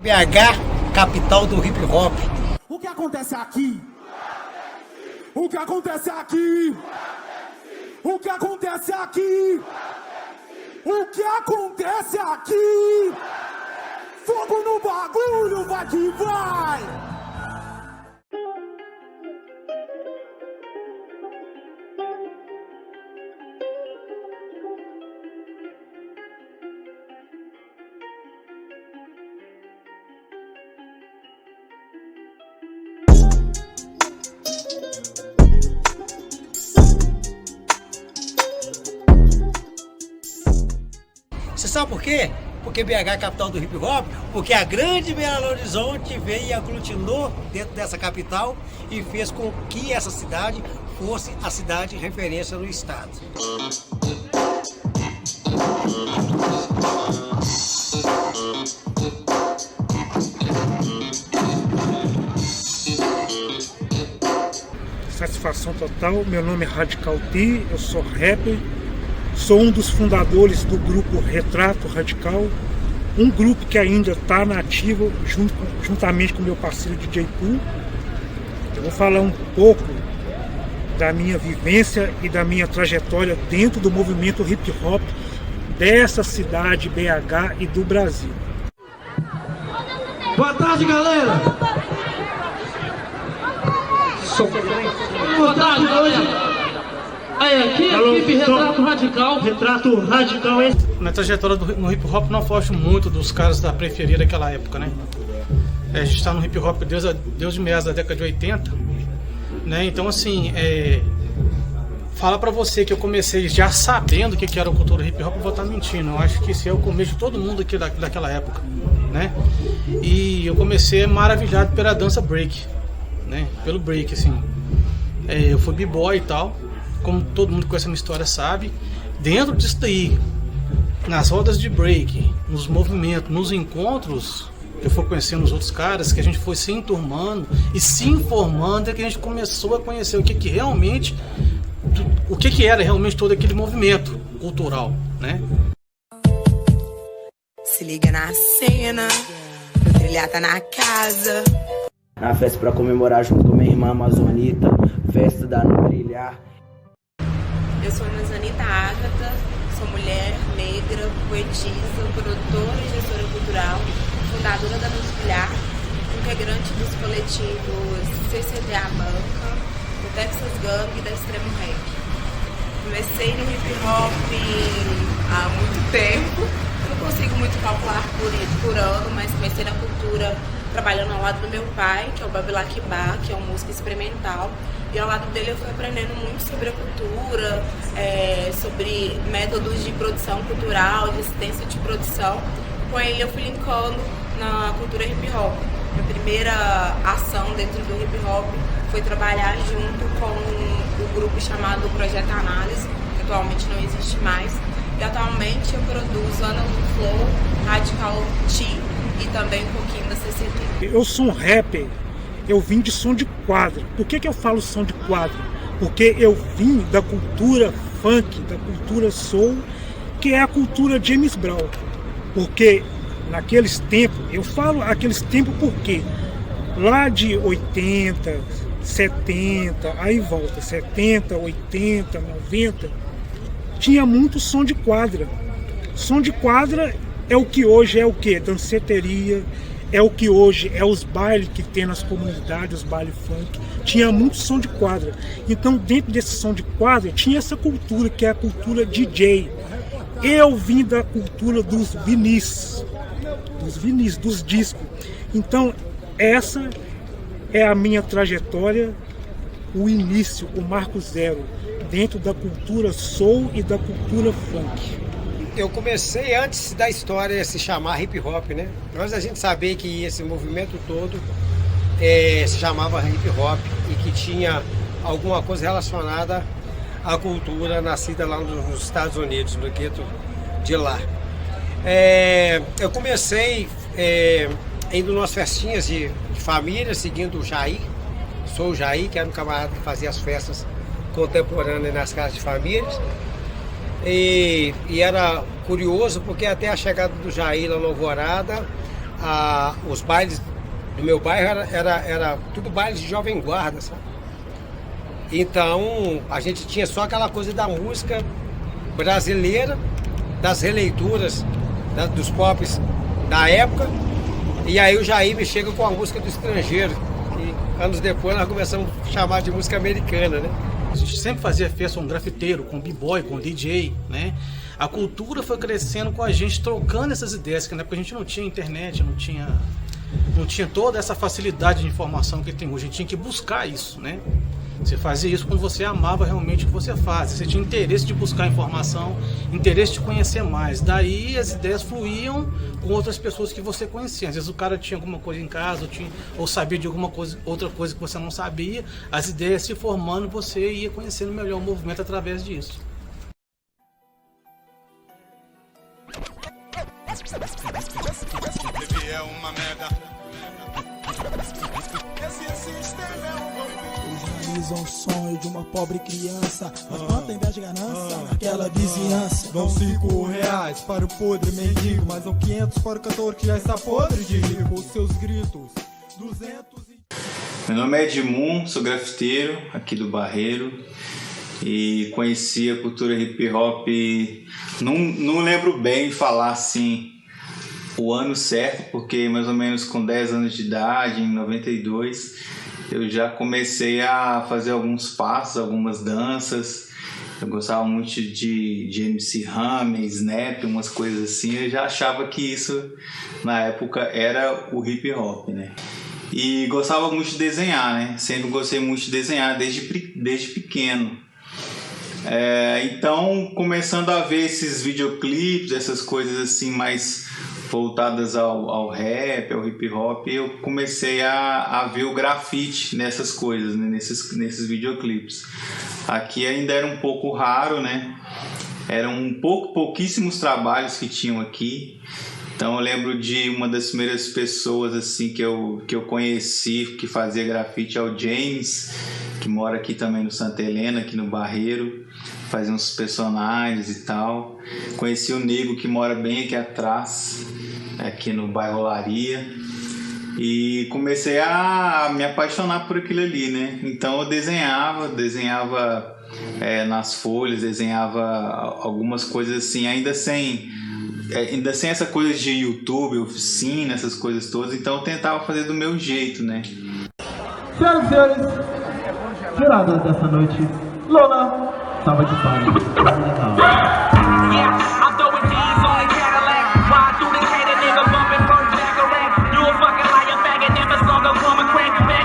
BH, capital do hip hop. O que acontece aqui? O que acontece aqui? O que acontece aqui? O que acontece aqui? Fogo no bagulho, vai que vai! Você sabe por quê? Porque BH é a capital do hip hop, porque a grande Belo Horizonte veio e aglutinou dentro dessa capital e fez com que essa cidade fosse a cidade referência no estado. Satisfação total, meu nome é Radical T, eu sou rapper, sou um dos fundadores do grupo Retrato Radical, um grupo que ainda está na ativa juntamente com meu parceiro DJ Pooh. Eu vou falar um pouco da minha vivência e da minha trajetória dentro do movimento hip hop dessa cidade BH e do Brasil. Boa tarde, galera! Boa tarde, galera! Aí, aqui é a equipe Retrato Radical. Retrato Radical é... Na trajetória no hip hop não foge muito dos caras da periferia daquela época, né? A gente está no hip hop desde meados da década de 80, né? Então, assim, falar pra você que eu comecei já sabendo o que era a cultura hip hop, eu vou estar mentindo. Eu acho que esse é o começo de todo mundo aqui daquela época, né? E eu comecei maravilhado pela dança break, né? Pelo break, assim. Eu fui b-boy e tal, como todo mundo com essa minha história sabe. Dentro disso daí, nas rodas de break, nos movimentos, nos encontros, eu fui conhecendo os outros caras, que a gente foi se enturmando e se informando, é que a gente começou a conhecer o que realmente, o que era realmente todo aquele movimento cultural, né? Se liga na cena, o trilhar tá na casa. Na festa pra comemorar junto com minha irmã Amazonita, festa da No Trilhar. Eu sou Amazonita Ágata, sou mulher, negra, poetisa, produtora e gestora cultural, fundadora da No Trilhar, integrante dos coletivos CCDA Banca, do Texas Gang e da Extremo Rap. Comecei no hip hop há muito tempo, não consigo muito calcular por ano, mas comecei na cultura trabalhando ao lado do meu pai, que é o Babilac Bar, que é um músico experimental. E ao lado dele eu fui aprendendo muito sobre a cultura, sobre métodos de produção cultural, de assistência de produção. Com ele eu fui linkando na cultura hip hop. Minha primeira ação dentro do hip hop foi trabalhar junto com o grupo chamado Projeto Análise, que atualmente não existe mais. E atualmente eu produzo Ana do Flow, Radical T e também um pouquinho da CCT. Eu sou um rapper. Eu vim de som de quadro. Por que eu falo som de quadro? Porque eu vim da cultura funk, da cultura soul, que é a cultura James Brown. Porque naqueles tempos, eu falo aqueles tempos porque lá de 80, 70, aí volta, 70, 80, 90, tinha muito som de quadra. Som de quadra é o que hoje é o quê? Danceteria. É o que hoje é os bailes que tem nas comunidades, os bailes funk. Tinha muito som de quadra. Então, dentro desse som de quadra, tinha essa cultura, que é a cultura DJ. Eu vim da cultura dos vinis, dos discos. Então, essa é a minha trajetória, o início, o marco zero, dentro da cultura soul e da cultura funk. Eu comecei antes da história se chamar hip hop, né? Antes da gente saber que esse movimento todo se chamava hip hop e que tinha alguma coisa relacionada à cultura nascida lá nos Estados Unidos, no gueto de lá. Eu comecei indo nas festinhas de família, seguindo o Jair. Sou o Jair, que era um camarada que fazia as festas contemporâneas nas casas de famílias. E era curioso porque até a chegada do Jair lá no Alvorada, os bailes do meu bairro era tudo baile de jovem guarda, sabe? Então a gente tinha só aquela coisa da música brasileira, das releituras dos pops da época, e aí o Jair me chega com a música do estrangeiro, que anos depois nós começamos a chamar de música americana, né? A gente sempre fazia festa com grafiteiro, com b-boy, com DJ, né? A cultura foi crescendo com a gente, trocando essas ideias, que na época a gente não tinha internet, não tinha toda essa facilidade de informação que tem hoje. A gente tinha que buscar isso, né? Você fazia isso quando você amava realmente o que você faz. Você tinha interesse de buscar informação, interesse de conhecer mais. Daí as ideias fluíam com outras pessoas que você conhecia. Às vezes o cara tinha alguma coisa em casa, ou sabia de alguma coisa, outra coisa que você não sabia. As ideias se formando, você ia conhecendo melhor o movimento através disso. Ele é uma mega. Realiza um sonho de uma pobre criança, mas quanta inveja e ganância naquela vizinhança. Dão R$5 para o podre mendigo, mas dão 500 para o cantor que já está podre de rico. Os seus gritos, 200 Meu nome é Edmund, sou grafiteiro aqui do Barreiro e conheci a cultura hip hop, não lembro bem falar assim o ano certo, porque mais ou menos com 10 anos de idade, em 92, eu já comecei a fazer alguns passos, algumas danças. Eu gostava muito de MC Hammer, Snap, umas coisas assim. Eu já achava que isso, na época, era o hip hop, né? E gostava muito de desenhar, né? Sempre gostei muito de desenhar, desde pequeno. Então, começando a ver esses videoclipes, essas coisas assim mais voltadas ao rap, ao hip hop, eu comecei a ver o grafite nessas coisas, né? nesses videoclipes. Aqui ainda era um pouco raro, né? Eram pouquíssimos trabalhos que tinham aqui. Então eu lembro de uma das primeiras pessoas assim que eu conheci que fazia grafite é o James, que mora aqui também no Santa Helena, aqui no Barreiro, fazia uns personagens e tal. Conheci o Nego, que mora bem aqui atrás, aqui no bairro Olaria, e comecei a me apaixonar por aquilo ali, né? Então eu desenhava nas folhas, desenhava algumas coisas assim, ainda sem essa coisa de YouTube, oficina, essas coisas todas. Então eu tentava fazer do meu jeito, né? Senhoras e senhores, jurada dessa noite, Lola, salva de palmas.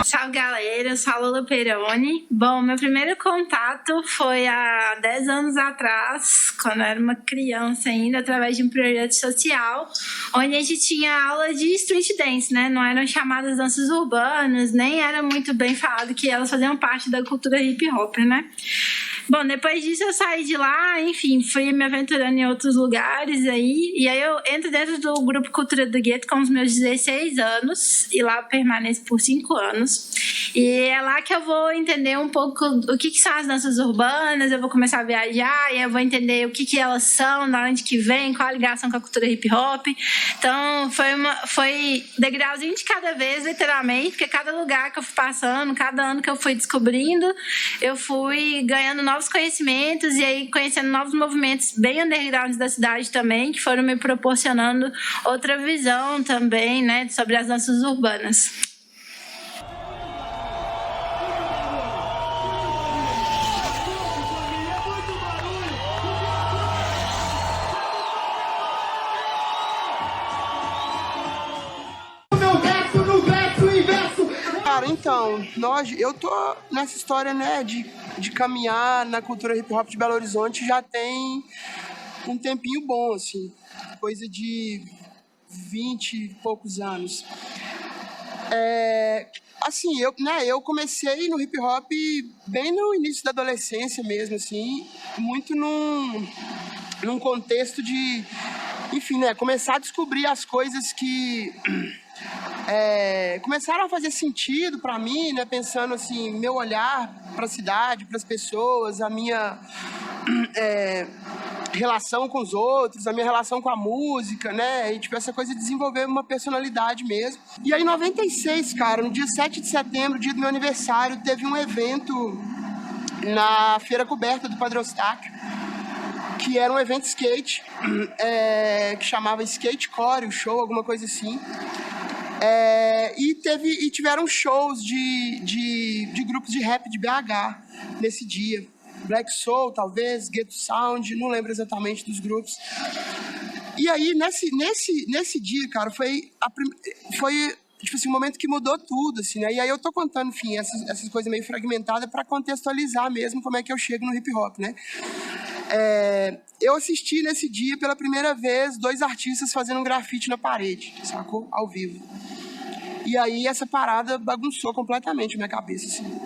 Salve galera, eu sou a Lola Peroni. Bom, meu primeiro contato foi há 10 anos atrás, quando eu era uma criança ainda, através de um projeto social, onde a gente tinha aula de street dance, né? Não eram chamadas danças urbanas, nem era muito bem falado que elas faziam parte da cultura hip hop, né? Bom, depois disso eu saí de lá, enfim, fui me aventurando em outros lugares aí, e aí eu entro dentro do Grupo Cultura do Gueto com os meus 16 anos, e lá eu permaneço por 5 anos, e é lá que eu vou entender um pouco o que são as danças urbanas, eu vou começar a viajar, e eu vou entender o que elas são, de onde que vem, qual a ligação com a cultura hip hop. Então foi degrauzinho de cada vez, literalmente, porque cada lugar que eu fui passando, cada ano que eu fui descobrindo, eu fui ganhando novos conhecimentos e aí conhecendo novos movimentos bem undergrounds da cidade também, que foram me proporcionando outra visão também, né, sobre as danças urbanas. Cara, então, eu tô nessa história, né, de caminhar na cultura hip hop de Belo Horizonte já tem um tempinho bom, assim, coisa de 20 e poucos anos. Assim, eu comecei no hip hop bem no início da adolescência mesmo, assim, muito num contexto de, enfim, né, começar a descobrir as coisas que começaram a fazer sentido para mim, né, pensando assim, meu olhar para a cidade, para as pessoas, a minha relação com os outros, a minha relação com a música, né? E, tipo, essa coisa de desenvolver uma personalidade mesmo. E aí, em 96, cara, no dia 7 de setembro, dia do meu aniversário, teve um evento na Feira Coberta do Padre Eustáquio, que era um evento skate, que chamava Skate Core, o show, alguma coisa assim. E tiveram shows de grupos de rap de BH nesse dia. Black Soul, talvez, Ghetto Sound, não lembro exatamente dos grupos. E aí, nesse dia, cara, foi tipo assim, um momento que mudou tudo, assim, né? E aí eu tô contando, enfim, essas coisas meio fragmentadas para contextualizar mesmo como é que eu chego no hip hop, né? Eu assisti nesse dia, pela primeira vez, 2 artistas fazendo um grafite na parede, sacou? Ao vivo. E aí essa parada bagunçou completamente a minha cabeça, assim.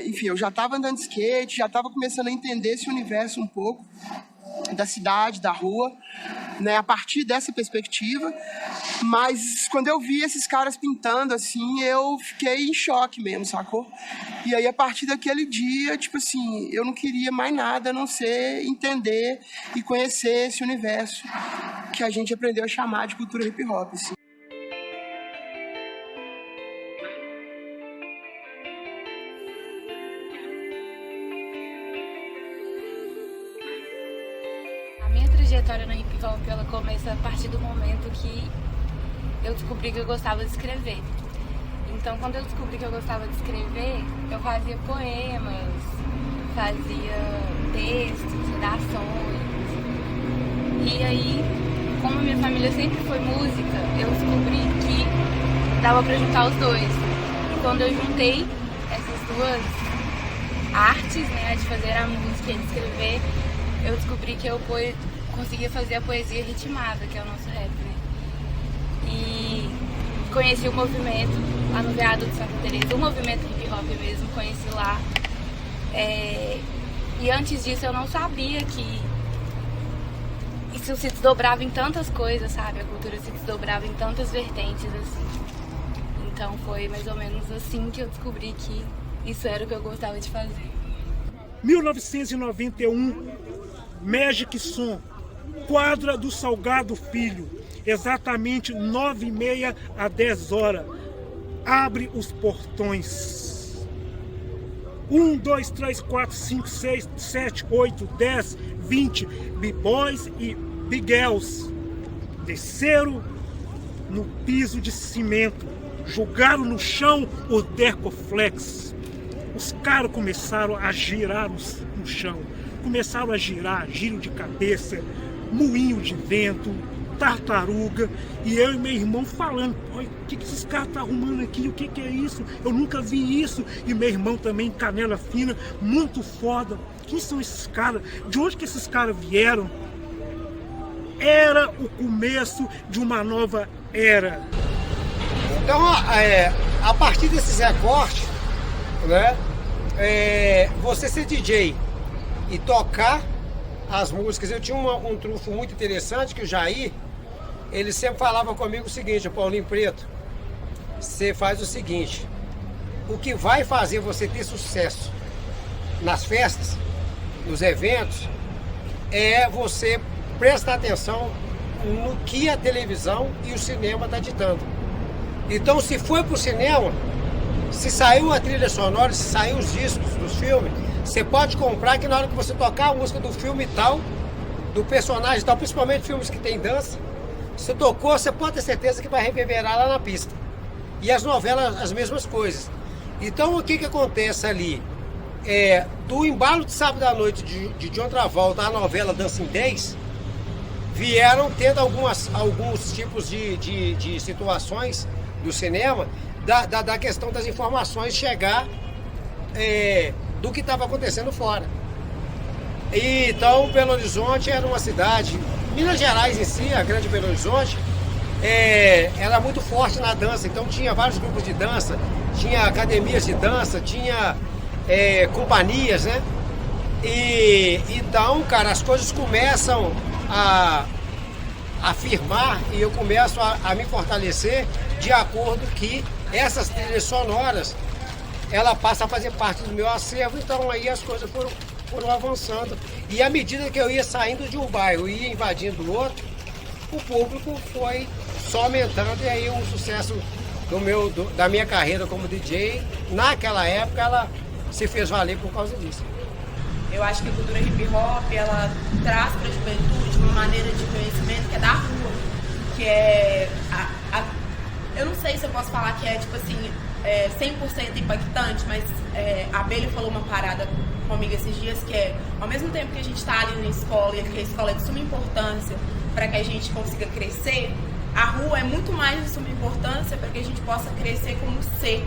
Enfim, eu já estava andando de skate, já estava começando a entender esse universo um pouco da cidade, da rua, né, a partir dessa perspectiva. Mas quando eu vi esses caras pintando assim, eu fiquei em choque mesmo, sacou? E aí, a partir daquele dia, tipo assim, eu não queria mais nada a não ser entender e conhecer esse universo que a gente aprendeu a chamar de cultura hip hop, assim. Minha trajetória no hip hop, ela começa a partir do momento que eu descobri que eu gostava de escrever. Então, quando eu descobri que eu gostava de escrever, eu fazia poemas, fazia textos, redações. E aí, como a minha família sempre foi música, eu descobri que dava pra juntar os dois. E quando eu juntei essas duas artes, né, de fazer a música e de escrever, eu descobri que eu conseguia fazer a poesia ritmada, que é o nosso rap, né? E conheci o movimento lá no Veado de Santa Teresa, o movimento hip hop mesmo, conheci lá. E antes disso eu não sabia que isso se desdobrava em tantas coisas, sabe? A cultura se desdobrava em tantas vertentes, assim. Então foi mais ou menos assim que eu descobri que isso era o que eu gostava de fazer. 1991, Magic Som, quadra do Salgado Filho, exatamente 9h30 a 10 horas. Abre os portões. 1, 2, 3, 4, 5, 6, 7, 8, 10, 20 B-Boys e Big Girls desceram no piso de cimento, jogaram no chão o Dercoflex. Os caras começaram a girar no chão, começaram a girar, giro de cabeça, moinho de vento, tartaruga, e eu e meu irmão falando, o que esses caras estão arrumando aqui, o que é isso? Eu nunca vi isso. E meu irmão também, canela fina, muito foda. Quem são esses caras? De onde que esses caras vieram? Era o começo de uma nova era. Então, a partir desses recortes, né, você ser DJ e tocar as músicas. Eu tinha um trunfo muito interessante, que o Jair, ele sempre falava comigo o seguinte: Paulinho Preto, você faz o seguinte, o que vai fazer você ter sucesso nas festas, nos eventos, é você prestar atenção no que a televisão e o cinema está ditando. Então, se foi pro cinema, se saiu a trilha sonora, se saiu os discos dos filmes, você pode comprar, que na hora que você tocar a música do filme tal, do personagem tal, principalmente filmes que tem dança, você tocou, você pode ter certeza que vai reverberar lá na pista. E as novelas, as mesmas coisas. Então, o que acontece ali? Do embalo de sábado à noite de John Travolta, a novela Dança em 10, vieram tendo alguns tipos de situações do cinema, da questão das informações chegar do que estava acontecendo fora. E, então, Belo Horizonte era uma cidade, Minas Gerais em si, a grande Belo Horizonte, era muito forte na dança. Então tinha vários grupos de dança, tinha academias de dança, tinha companhias, né? E então, cara, as coisas começam a firmar, e eu começo a me fortalecer de acordo que essas trilhas sonoras, ela passa a fazer parte do meu acervo. Então aí as coisas foram avançando. E à medida que eu ia saindo de um bairro e ia invadindo o outro, o público foi só aumentando, e aí o sucesso da minha carreira como DJ, naquela época, ela se fez valer por causa disso. Eu acho que a cultura hip hop, ela traz para a juventude uma maneira de conhecimento que é da rua, que é eu não sei se eu posso falar que é tipo assim 100% impactante, mas a Abelha falou uma parada comigo esses dias, que é, ao mesmo tempo que a gente está ali na escola, e que a escola é de suma importância para que a gente consiga crescer, a rua é muito mais de suma importância para que a gente possa crescer como ser,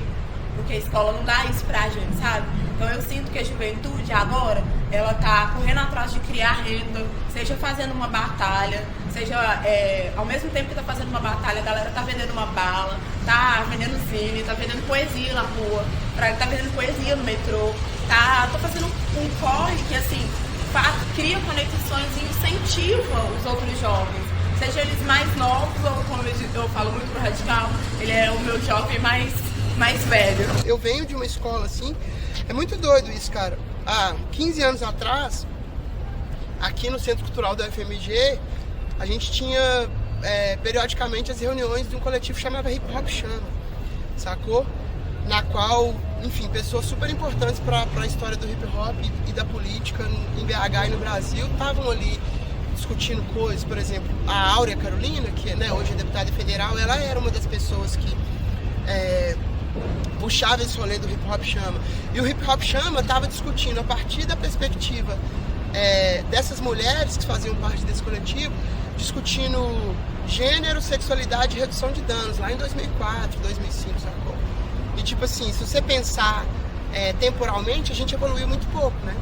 porque a escola não dá isso pra gente, sabe? Então eu sinto que a juventude agora, ela tá correndo atrás de criar renda, seja fazendo uma batalha, seja ao mesmo tempo que tá fazendo uma batalha, a galera tá vendendo uma bala, tá vendendo zine, tá vendendo poesia na rua, tá vendendo poesia no metrô, tá fazendo um corre que assim cria conexões e incentiva os outros jovens, seja eles mais novos ou, como eu falo muito pro Radical, ele é o meu jovem mais velho. Eu venho de uma escola assim, é muito doido isso, cara. Há 15 anos atrás, aqui no Centro Cultural da UFMG, a gente tinha periodicamente as reuniões de um coletivo que chamava Hip Hop Chama, sacou? Na qual, enfim, pessoas super importantes para a história do hip hop e da política em BH e no Brasil estavam ali discutindo coisas. Por exemplo, a Áurea Carolina, que hoje é deputada federal, ela era uma das pessoas que puxava esse rolê do Hip Hop Chama. E o Hip Hop Chama estava discutindo, a partir da perspectiva dessas mulheres que faziam parte desse coletivo, discutindo gênero, sexualidade e redução de danos, lá em 2004, 2005, sacou? E tipo assim, se você pensar temporalmente, a gente evoluiu muito pouco, né?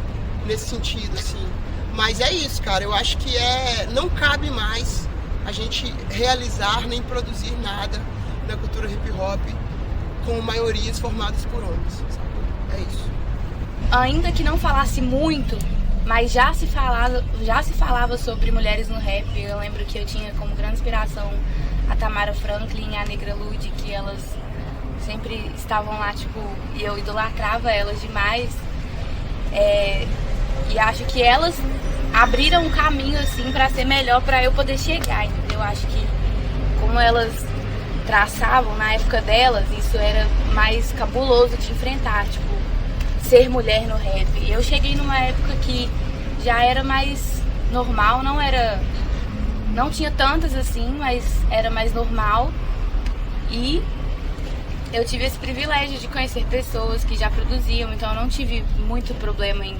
Nesse sentido, assim. Mas é isso, cara, eu acho que não cabe mais a gente realizar nem produzir nada na cultura hip hop com maiorias formadas por homens, sabe? É isso. Ainda que não falasse muito, mas já se falava sobre mulheres no rap. Eu lembro que eu tinha como grande inspiração a Tamara Franklin e a Negra Lud, que elas sempre estavam lá, tipo, e eu idolatrava elas demais. E acho que elas abriram um caminho, assim, pra ser melhor, pra eu poder chegar, entendeu? Eu acho que como elas traçavam na época delas, isso era mais cabuloso de enfrentar, tipo, ser mulher no rap. E eu cheguei numa época que já era mais normal, não tinha tantas assim, mas era mais normal. E eu tive esse privilégio de conhecer pessoas que já produziam, então eu não tive muito problema em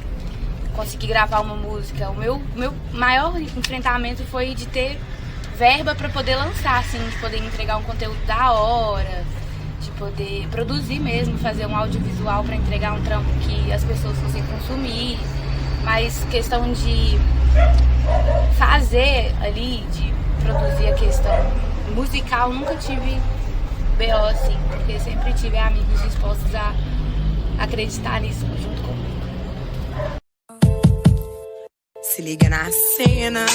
conseguir gravar uma música. O meu maior enfrentamento foi de ter verba para poder lançar, assim, de poder entregar um conteúdo da hora, de poder produzir mesmo, fazer um audiovisual para entregar um trampo que as pessoas fossem consumir. Mas questão de fazer ali, de produzir a questão musical, nunca tive BO assim, porque sempre tive amigos dispostos a acreditar nisso junto comigo. Se liga na cena,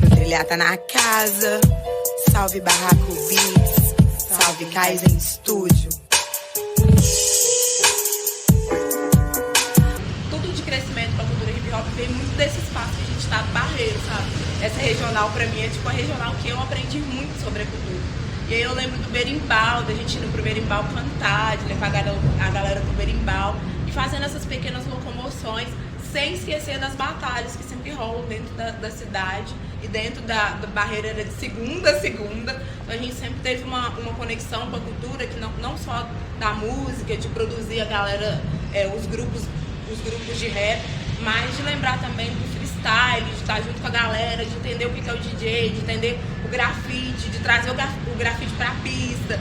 o trilhar tá na casa. Salve Barraco Beats, salve Kaizen Studio. Tudo de crescimento pra cultura hip hop veio muito desse espaço que a gente tá do Barreiro, sabe? Essa regional pra mim é tipo a regional que eu aprendi muito sobre a cultura. E aí eu lembro do berimbau, da gente indo pro berimbau cantar, de levar a galera pro berimbau e fazendo essas pequenas locomoções, sem esquecer das batalhas que sempre rolam dentro da cidade e dentro da Barreira era de segunda a segunda. Então a gente sempre teve uma conexão com a cultura, que não só da música, de produzir a galera, os grupos de rap, mas de lembrar também do freestyle, de estar junto com a galera, de entender o que é o DJ, de entender o grafite, de trazer o grafite pra pista,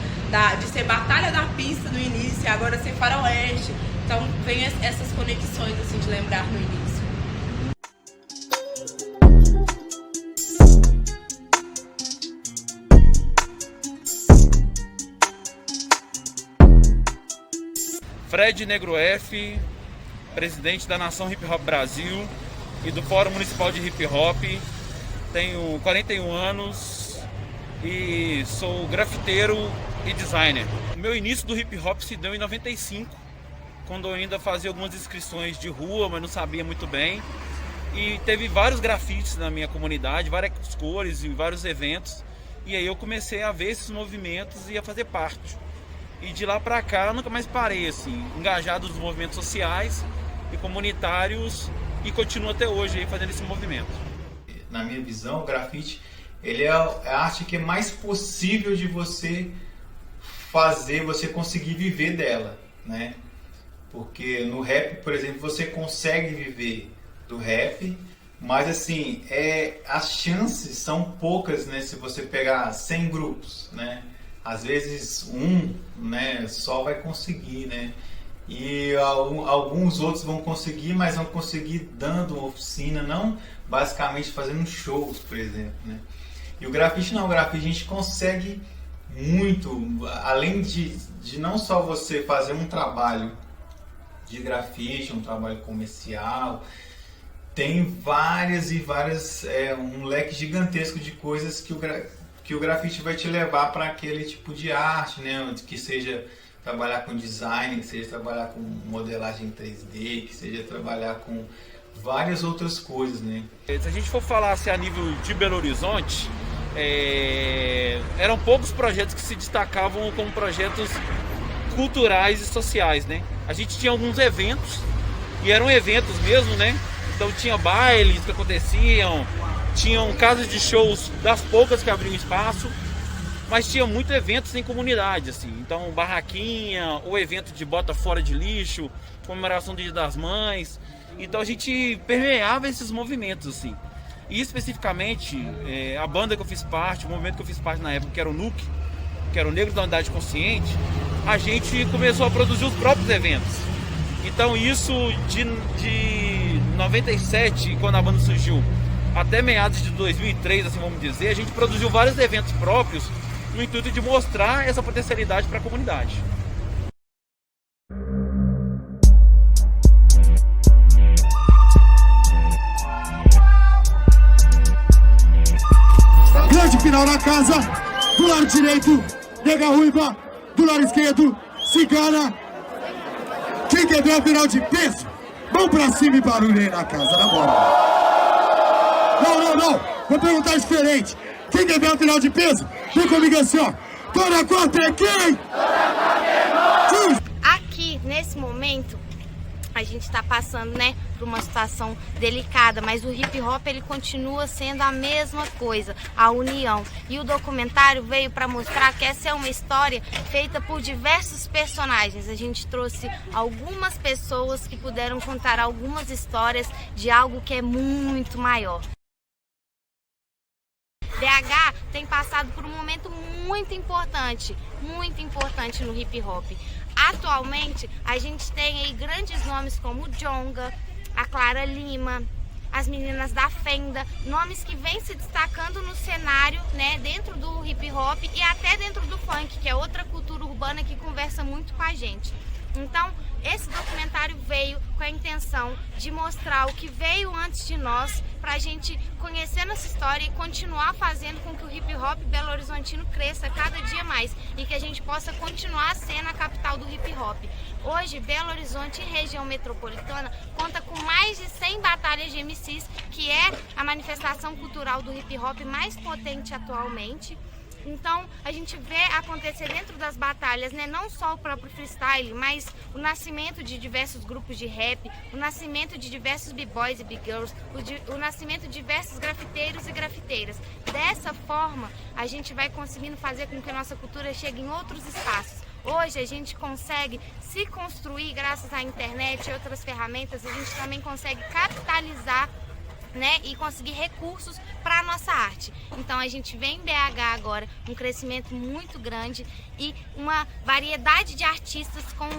de ser batalha da pista no início e agora ser faroeste. Então vem essas conexões assim de lembrar no início. Fred Negro F, presidente da Nação Hip Hop Brasil e do Fórum Municipal de Hip Hop. Tenho 41 anos e sou grafiteiro e designer. O meu início do hip hop se deu em 95, quando eu ainda fazia algumas inscrições de rua, mas não sabia muito bem. E teve vários grafites na minha comunidade, várias cores e vários eventos. E aí eu comecei a ver esses movimentos e a fazer parte. E de lá pra cá eu nunca mais parei, assim, engajado nos movimentos sociais e comunitários, e continuo até hoje aí fazendo esse movimento. Na minha visão, o grafite ele é a arte que é mais possível de você fazer, você conseguir viver dela, né? Porque no rap, por exemplo, você consegue viver do rap, mas assim, as chances são poucas, né? Se você pegar 100 grupos, né? Às vezes né, só vai conseguir, né? E alguns outros vão conseguir, mas vão conseguir dando uma oficina, não basicamente fazendo shows, por exemplo, né? E o grafite não, o grafite a gente consegue muito, além de não só você fazer um trabalho de grafite, um trabalho comercial, tem várias e várias, um leque gigantesco de coisas que o grafite vai te levar para aquele tipo de arte, né? Que seja trabalhar com design, que seja trabalhar com modelagem 3D, que seja trabalhar com várias outras coisas, né? Se a gente for falar assim, a nível de Belo Horizonte, eram poucos projetos que se destacavam como projetos culturais e sociais, né? A gente tinha alguns eventos, e eram eventos mesmo, né? Então tinha bailes que aconteciam, tinham casas de shows das poucas que abriam espaço, mas tinha muitos eventos em comunidade, assim. Então barraquinha, ou evento de bota fora de lixo, comemoração do Dia das Mães. Então a gente permeava esses movimentos, assim. E especificamente, a banda que eu fiz parte, o movimento que eu fiz parte na época, que era o NUC, que era o Negro da Unidade Consciente, a gente começou a produzir os próprios eventos. Então isso de 97, quando a banda surgiu, até meados de 2003, assim vamos dizer, a gente produziu vários eventos próprios no intuito de mostrar essa potencialidade para a comunidade. Grande final na casa, do lado direito, Nega Ruiva, do lado esquerdo, Cigana. Quem quer ver a final de peso? Vamos pra cima e barulho aí na casa, na bola. Não, vou perguntar diferente. Quem quer ver a final de peso? Vem comigo assim, ó. Toda quarta é quem? Aqui, nesse momento, a gente está passando, né, por uma situação delicada, mas o hip hop ele continua sendo a mesma coisa, a união. E o documentário veio para mostrar que essa é uma história feita por diversos personagens. A gente trouxe algumas pessoas que puderam contar algumas histórias de algo que é muito maior. BH tem passado por um momento muito importante no hip hop. Atualmente, a gente tem aí grandes nomes como o Djonga, a Clara Lima, as meninas da Fenda, nomes que vêm se destacando no cenário, né, dentro do hip hop e até dentro do funk, que é outra cultura urbana que conversa muito com a gente. Então, esse documentário veio com a intenção de mostrar o que veio antes de nós, para a gente conhecer nossa história e continuar fazendo com que o hip hop belo horizontino cresça cada dia mais e que a gente possa continuar sendo a capital do hip hop. Hoje, Belo Horizonte e região metropolitana conta com mais de 100 batalhas de MCs, que é a manifestação cultural do hip hop mais potente atualmente. Então, a gente vê acontecer dentro das batalhas, né, não só o próprio freestyle, mas o nascimento de diversos grupos de rap, o nascimento de diversos b-boys e b-girls, o nascimento de diversos grafiteiros e grafiteiras. Dessa forma, a gente vai conseguindo fazer com que a nossa cultura chegue em outros espaços. Hoje a gente consegue se construir graças à internet e outras ferramentas, a gente também consegue capitalizar, né, e conseguir recursos para a nossa arte. Então a gente vê em BH agora um crescimento muito grande e uma variedade de artistas com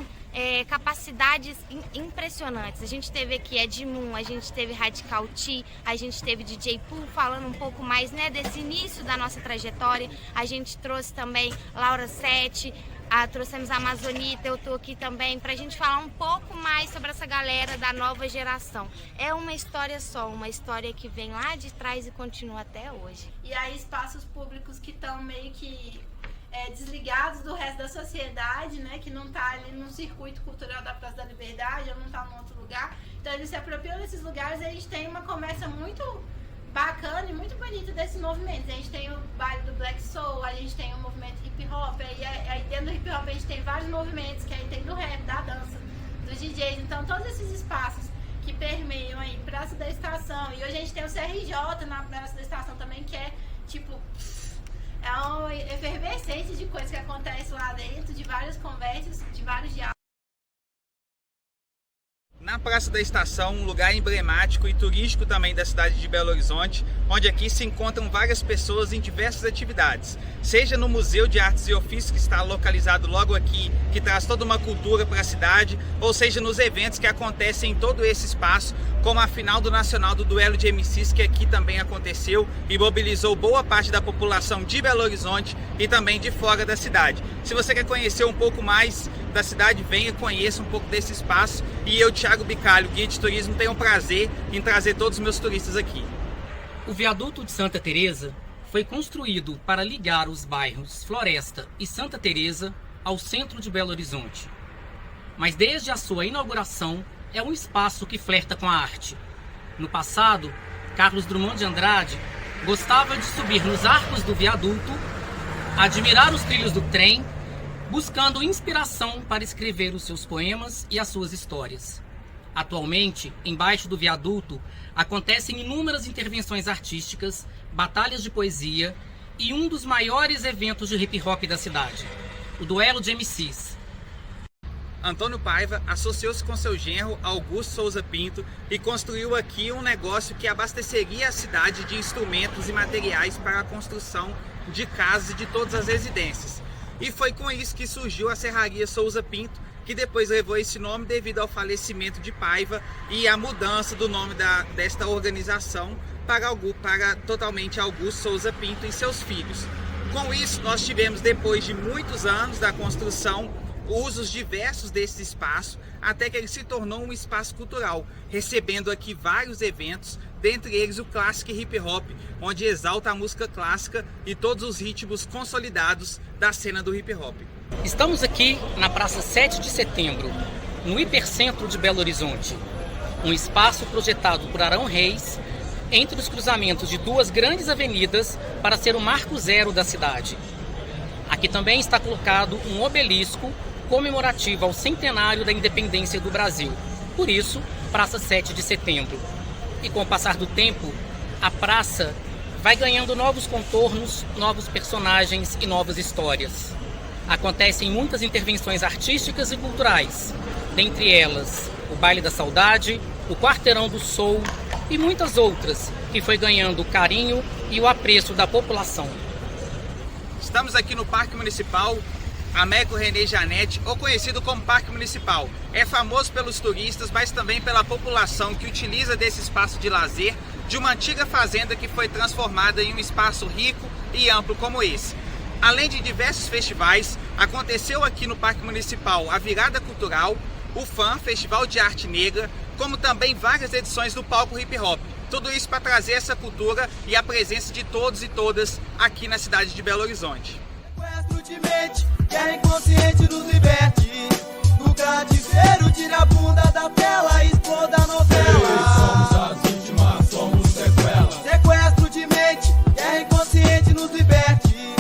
capacidades impressionantes. A gente teve aqui Edmoon, a gente teve Radical T, a gente teve DJ Pooh falando um pouco mais, né, desse início da nossa trajetória. A gente trouxe também Laura Sete, trouxemos a Amazonita, eu tô aqui também pra gente falar um pouco mais sobre essa galera da nova geração. É uma história só, uma história que vem lá de trás e continua até hoje. E há espaços públicos que estão meio que desligados do resto da sociedade, né, que não está ali no circuito cultural da Praça da Liberdade ou não está em outro lugar. Então eles se apropriam desses lugares e a gente tem uma conversa muito bacana e muito bonita desses movimentos. A gente tem o baile do Black Soul, a gente tem o movimento hip hop, aí dentro do hip hop a gente tem vários movimentos, que aí tem do rap, da dança, dos DJs. Então todos esses espaços que permeiam aí Praça da Estação, e hoje a gente tem o CRJ na Praça da Estação também, que é tipo, é uma efervescência de coisas que acontece lá dentro, de várias conversas, de vários diálogos. Na Praça da Estação, um lugar emblemático e turístico também da cidade de Belo Horizonte, onde aqui se encontram várias pessoas em diversas atividades, seja no Museu de Artes e Ofícios, que está localizado logo aqui, que traz toda uma cultura para a cidade, ou seja nos eventos que acontecem em todo esse espaço, como a final do Nacional do Duelo de MCs, que aqui também aconteceu e mobilizou boa parte da população de Belo Horizonte e também de fora da cidade. Se você quer conhecer um pouco mais da cidade, venha, conheça um pouco desse espaço, e eu, Thiago Bicalho, guia de turismo, tenho o prazer em trazer todos os meus turistas aqui. O viaduto de Santa Teresa foi construído para ligar os bairros Floresta e Santa Teresa ao centro de Belo Horizonte. Mas desde a sua inauguração é um espaço que flerta com a arte. No passado, Carlos Drummond de Andrade gostava de subir nos arcos do viaduto, admirar os trilhos do trem, buscando inspiração para escrever os seus poemas e as suas histórias. Atualmente, embaixo do viaduto, acontecem inúmeras intervenções artísticas, batalhas de poesia e um dos maiores eventos de hip hop da cidade, o Duelo de MCs. Antônio Paiva associou-se com seu genro Augusto Souza Pinto e construiu aqui um negócio que abasteceria a cidade de instrumentos e materiais para a construção de casas e de todas as residências. E foi com isso que surgiu a Serraria Souza Pinto, que depois levou esse nome devido ao falecimento de Paiva e a mudança do nome desta organização para totalmente Augusto Souza Pinto e seus filhos. Com isso, nós tivemos, depois de muitos anos da construção, usos diversos desse espaço, até que ele se tornou um espaço cultural, recebendo aqui vários eventos, dentre eles o Classic Hip Hop, onde exalta a música clássica e todos os ritmos consolidados da cena do hip hop. Estamos aqui na Praça 7 de Setembro, no hipercentro de Belo Horizonte, um espaço projetado por Arão Reis, entre os cruzamentos de duas grandes avenidas para ser o marco zero da cidade. Aqui também está colocado um obelisco comemorativo ao centenário da independência do Brasil, por isso, Praça 7 de Setembro. E com o passar do tempo, a praça vai ganhando novos contornos, novos personagens e novas histórias. Acontecem muitas intervenções artísticas e culturais, dentre elas o Baile da Saudade, o Quarteirão do Soul e muitas outras, que foi ganhando o carinho e o apreço da população. Estamos aqui no Parque Municipal Américo René Janete, ou conhecido como Parque Municipal. É famoso pelos turistas, mas também pela população que utiliza desse espaço de lazer de uma antiga fazenda que foi transformada em um espaço rico e amplo como esse. Além de diversos festivais, aconteceu aqui no Parque Municipal a Virada Cultural, o FAM, Festival de Arte Negra, como também várias edições do Palco Hip Hop. Tudo isso para trazer essa cultura e a presença de todos e todas aqui na cidade de Belo Horizonte. Sequestro de mente, guerra inconsciente nos liberte. No cativeiro, tira a bunda da tela e exploda a novela. Somos as vítimas, somos sequela. Sequestro de mente, guerra inconsciente nos liberte.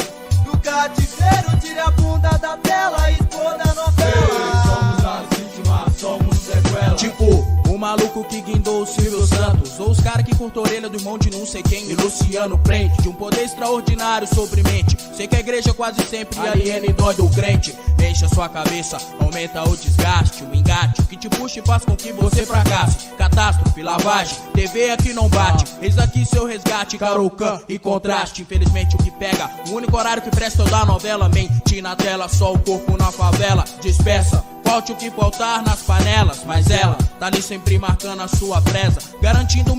No cativeiro, tira a bunda da tela e exploda a novela. Somos as vítimas, somos sequela. Tipo, o maluco que guindou o Silvio Santos, ou os caras que cortou a orelha do irmão de não sei quem, e Luciano Prente, de um poder extraordinário sobre mente. Sei que a igreja quase sempre aliena e dói do crente. Enche a sua cabeça, aumenta o desgaste, o engate, o que te puxa e faz com que você fracasse. Catástrofe, lavagem, TV aqui não bate. Eis aqui seu resgate, Carocan e contraste. Infelizmente o que pega, o único horário que presta da novela. Mente na tela, só o corpo na favela. Dispersa, falte o que faltar nas panelas, mas ela tá ali sempre marcando a sua presa, garantindo